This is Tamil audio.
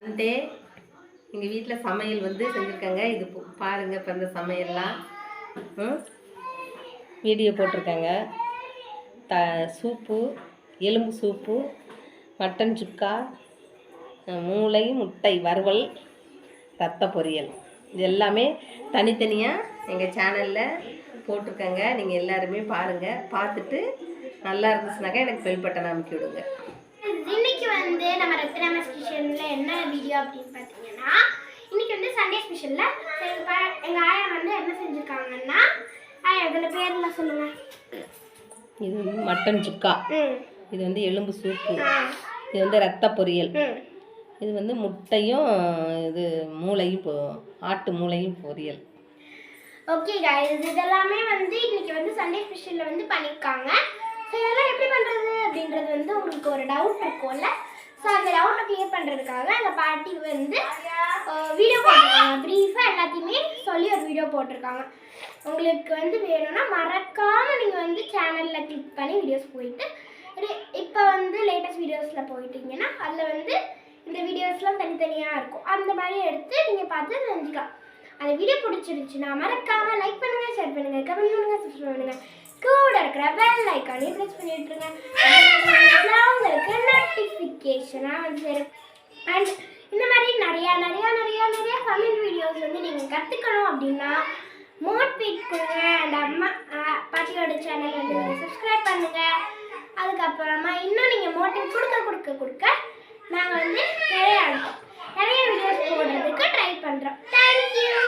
வந்து எங்கள் வீட்டில் சமையல் வந்து செஞ்சுருக்காங்க. இது பாருங்கள். இப்போ இந்த சமையல்லாம் வீடியோ போட்டிருக்காங்க. சூப்பு, எலும்பு சூப்பு, மட்டன் சுக்கா, மூளை முட்டை வறுவல், ரத்த பொரியல், இது எல்லாமே தனித்தனியாக எங்கள் சேனலில் போட்டிருக்காங்க. நீங்கள் எல்லாருமே பாருங்கள். பார்த்துட்டு நல்லா இருந்துச்சுனாக்கா எனக்கு பெல் பட்டன் அமுக்கி விடுங்க. இன்னைக்கு வந்து நம்ம ரத்னா கிச்சனில் என்ன வீடியோ அப்படின்னு பார்த்தீங்கன்னா, இன்னைக்கு வந்து சண்டே ஸ்பெஷலில் எங்கள் ஆயா வந்து என்ன செஞ்சுருக்காங்கன்னா, ஆயா இதில் பேர்லாம் சொல்லுங்க. இது வந்து மட்டன் சுக்கா, இது வந்து எலும்பு சூப்பு, இது வந்து ரத்த பொரியல், இது வந்து முட்டையும் இது மூளையும் ஆட்டு மூளையும் பொரியல். ஓகே गाइस, இதெல்லாமே வந்து இன்னைக்கு வந்து சண்டே ஸ்பெஷலில் வந்து பண்ணியிருக்காங்க. ஸோ இதெல்லாம் எப்படி பண்ணுறது அப்படின்றது வந்து உங்களுக்கு ஒரு டவுட் இருக்கும்ல. ஸோ அந்த டவுட்டை கிளியர் பண்ணுறதுக்காக அந்த பாட்டி வந்து வீடியோ போட்டிருக்காங்க. ப்ரீஃபாக எல்லாத்தையுமே சொல்லி ஒரு வீடியோ போட்டிருக்காங்க. உங்களுக்கு வந்து வேணும்னா மறக்காமல் நீங்கள் வந்து சேனலில் கிளிக் பண்ணி வீடியோஸ் போயிட்டு இப்போ வந்து லேட்டஸ்ட் வீடியோஸில் போயிட்டீங்கன்னா அதில் வந்து இந்த வீடியோஸ்லாம் தனித்தனியாக இருக்கும். அந்த மாதிரி எடுத்து நீங்கள் பார்த்து தெரிஞ்சுக்கலாம். அந்த வீடியோ பிடிச்சிருந்துச்சுன்னா மறக்காம லைக் பண்ணுங்க, ஷேர் பண்ணுங்க, கமெண்ட் பண்ணுங்க, சப்ஸ்கிரைப் பண்ணுங்க. கூட இருக்கிற பெல் ஐகானையும் பிரஸ் பண்ணி விட்டுருங்க. உங்களுக்கு நோட்டிஃபிகேஷனாக வந்து சேரும். அண்ட் இந்த மாதிரி நிறையா சமையல் வீடியோஸ் வந்து நீங்கள் கற்றுக்கணும் அப்படின்னா மோட்டிவேட் கொடுங்க. அந்த அம்மா பாட்டியோட சேனல் வந்து சப்ஸ்கிரைப் பண்ணுங்க. அதுக்கப்புறமா இன்னும் நீங்கள் மோட்டிவேட் கொடுக்க நாங்கள் வந்து நிறைய வீடியோஸ் போடுறதுக்கு ட்ரை பண்ணுறோம். தேங்க்யூ.